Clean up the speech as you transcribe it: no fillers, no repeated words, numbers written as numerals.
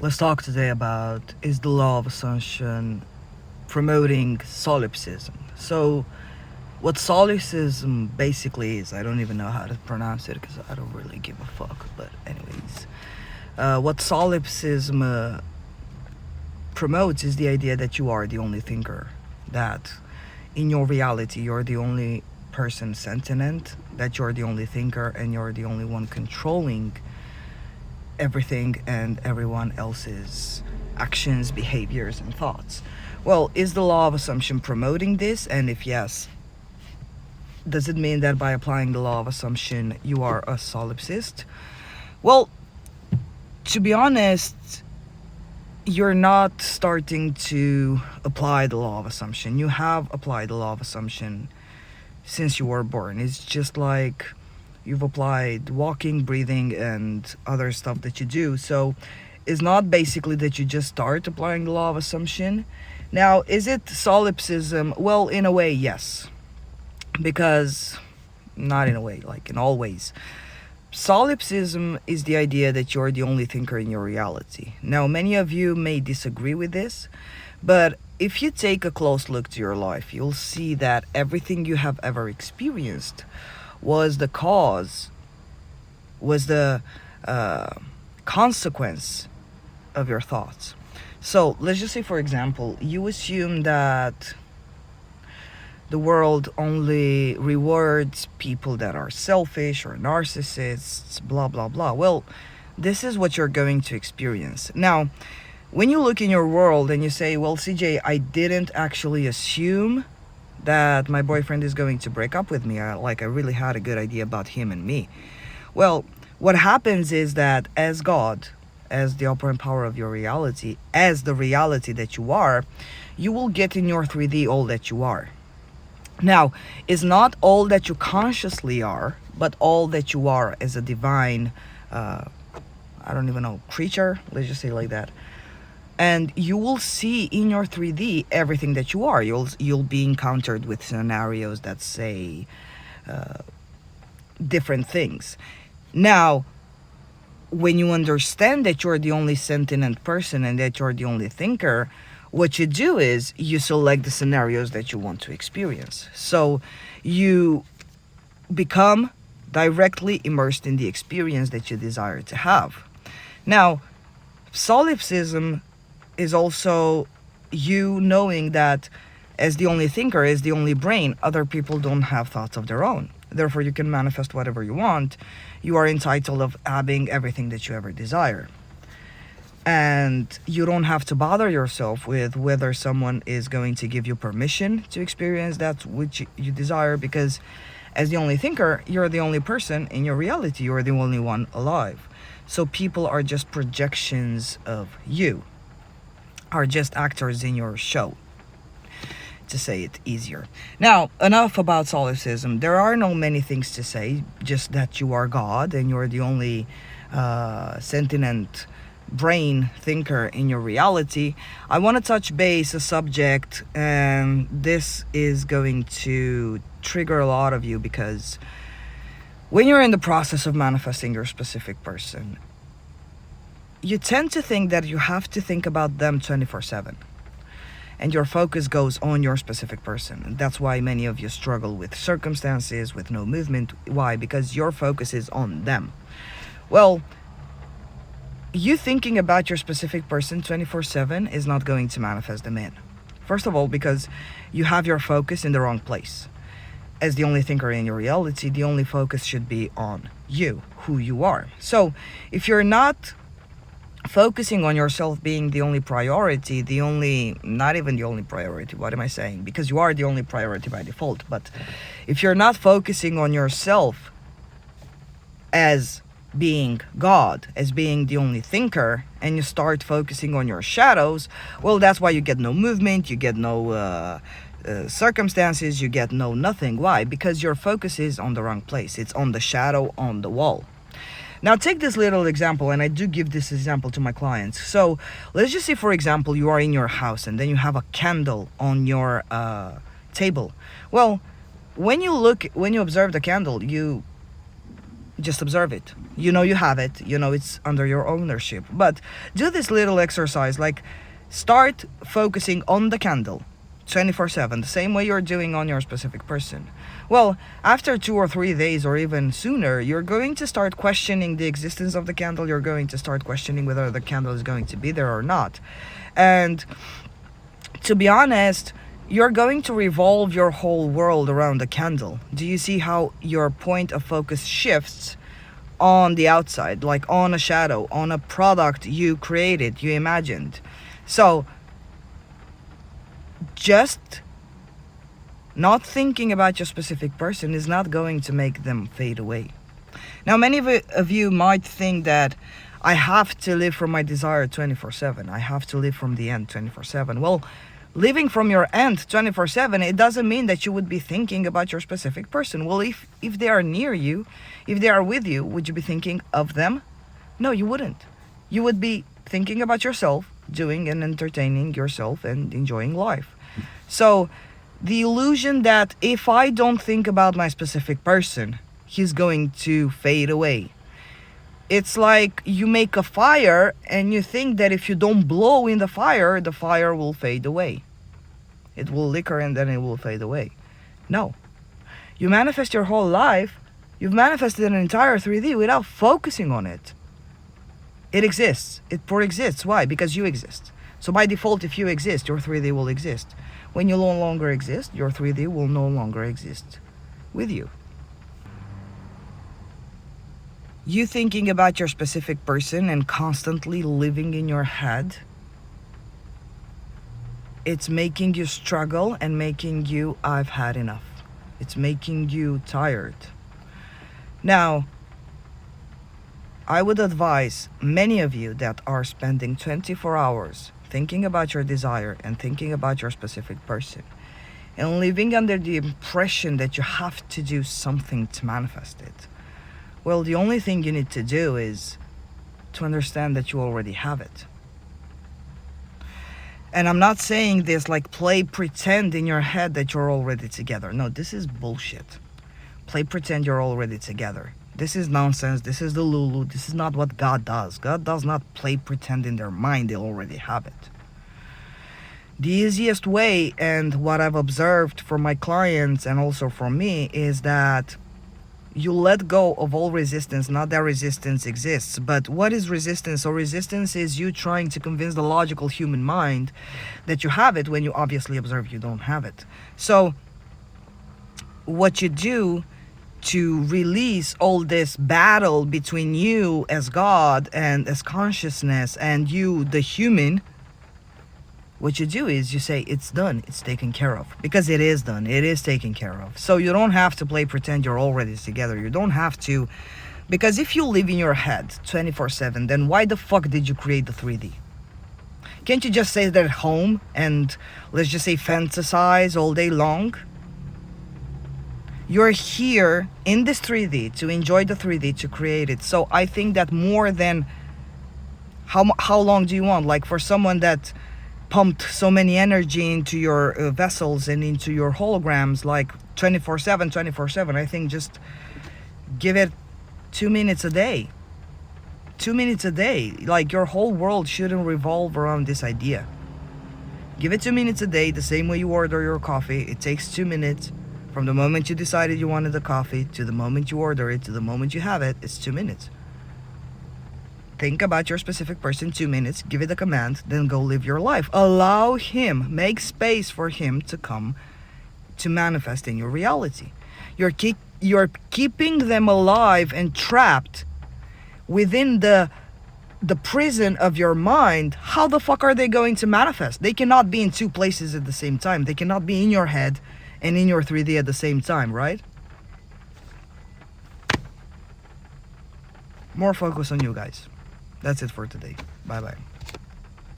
Let's talk today about, is the law of assumption promoting solipsism? So, what solipsism basically is, I don't even know how to pronounce it because I don't really give a fuck. But anyways, what solipsism promotes is the idea that you are the only thinker, that in your reality you're the only person sentient, that you're the only thinker, and you're the only one controlling everything and everyone else's actions, behaviors, and thoughts. Well, is the law of assumption promoting this? And if yes, does it mean that by applying the law of assumption you are a solipsist? Well, to be honest, you're not starting to apply the law of assumption. You have applied the law of assumption since you were born. It's just like you've applied walking, breathing, and other stuff that you do. So it's not basically that you just start applying the law of assumption. Now, is it solipsism? Well, in a way, yes. Because, not in a way, like in all ways. Solipsism is the idea that you're the only thinker in your reality. Now, many of you may disagree with this, but if you take a close look to your life, you'll see that everything you have ever experienced was the cause, was the consequence of your thoughts. So let's just say, for example, you assume that the world only rewards people that are selfish or narcissists, blah, blah, blah. Well, this is what you're going to experience. Now, when you look in your world and you say, well, CJ, I didn't actually assume that my boyfriend is going to break up with me. I really had a good idea about him and me. Well, what happens is that as God, as the operant power of your reality, as the reality that you are, you will get in your 3D all that you are. Now, it's not all that you consciously are, but all that you are as a divine, I don't even know, creature, let's just say like that. And you will see in your 3D everything that you are. You'll be encountered with scenarios that say different things. Now, when you understand that you're the only sentient person and that you're the only thinker, what you do is you select the scenarios that you want to experience. So you become directly immersed in the experience that you desire to have. Now, solipsism is also you knowing that as the only thinker, as the only brain, other people don't have thoughts of their own. Therefore, you can manifest whatever you want. You are entitled of having everything that you ever desire. And you don't have to bother yourself with whether someone is going to give you permission to experience that which you desire, because as the only thinker, you're the only person in your reality. You're the only one alive. So people are just projections of you, are just actors in your show, to say it easier. Now, enough about solipsism. There are no many things to say, just that you are God and you're the only sentient brain thinker in your reality. I want to touch base a subject, and this is going to trigger a lot of you, because when you're in the process of manifesting your specific person, you tend to think that you have to think about them 24/7, and your focus goes on your specific person. And that's why many of you struggle with circumstances, with no movement. Why? Because your focus is on them. Well, you thinking about your specific person 24/7 is not going to manifest them in. First of all, because you have your focus in the wrong place. As the only thinker in your reality, the only focus should be on you, who you are. So if you're not focusing on yourself being the only priority, not even the only priority, what am I saying? Because you are the only priority by default. But if you're not focusing on yourself as being God, as being the only thinker, and you start focusing on your shadows, well, that's why you get no movement, you get no circumstances, you get no nothing. Why? Because your focus is on the wrong place. It's on the shadow on the wall. Now, take this little example, and I do give this example to my clients. So let's just say, for example, you are in your house and then you have a candle on your table. Well, when you observe the candle, you Just observe it. You know you have it. You know it's under your ownership. But do this little exercise, like start focusing on the candle 24/7, the same way you're doing on your specific person. Well, after 2 or 3 days or even sooner, you're going to start questioning the existence of the candle. You're going to start questioning whether the candle is going to be there or not. And to be honest, you're going to revolve your whole world around the candle. Do you see how your point of focus shifts on the outside, like on a shadow, on a product you created, you imagined? So just not thinking about your specific person is not going to make them fade away. Now, many of you might think that I have to live from my desire 24/7. I have to live from the end 24/7. Well, living from your end 24/7, it doesn't mean that you would be thinking about your specific person. Well, if they are near you, if they are with you, would you be thinking of them? No, you wouldn't. You would be thinking about yourself, doing and entertaining yourself and enjoying life. So the illusion that if I don't think about my specific person, he's going to fade away. It's like you make a fire and you think that if you don't blow in the fire will fade away. It will liquor and then it will fade away. No. You manifest your whole life, you've manifested an entire 3D without focusing on it. It exists. It pre-exists. Why? Because you exist. So by default, if you exist, your 3D will exist. When you no longer exist, your 3D will no longer exist with you. You thinking about your specific person and constantly living in your head, it's making you struggle and making you, I've had enough. It's making you tired. Now, I would advise many of you that are spending 24 hours thinking about your desire and thinking about your specific person and living under the impression that you have to do something to manifest it. Well, the only thing you need to do is to understand that you already have it. And I'm not saying this like play pretend in your head that you're already together. No, this is bullshit. Play pretend you're already together. This is nonsense. This is the Lulu. This is not what God does. God does not play pretend in their mind. They already have it. The easiest way, and what I've observed from my clients and also from me, is that you let go of all resistance. Not that resistance exists, but what is resistance? So resistance is you trying to convince the logical human mind that you have it when you obviously observe you don't have it. So what you do to release all this battle between you as God and as consciousness and you, the human, what you do is you say, it's done, it's taken care of. Because it is done, it is taken care of. So you don't have to play pretend you're already together. You don't have to, because if you live in your head 24/7, then why the fuck did you create the 3D? Can't you just stay there at home and, let's just say, fantasize all day long? You're here in this 3D to enjoy the 3D, to create it. So I think that more than how long do you want? Like for someone that pumped so many energy into your vessels and into your holograms, like 24/7, I think just give it 2 minutes a day. 2 minutes a day. Like your whole world shouldn't revolve around this idea. Give it 2 minutes a day, the same way you order your coffee. It takes 2 minutes. From the moment you decided you wanted the coffee to the moment you order it to the moment you have it, it's 2 minutes. Think about your specific person, 2 minutes, give it a command, then go live your life. Allow him, make space for him to come to manifest in your reality. You're keeping them alive and trapped within the prison of your mind. How the fuck are they going to manifest? They cannot be in 2 places at the same time. They cannot be in your head and in your 3D at the same time, right? More focus on you guys. That's it for today. Bye bye.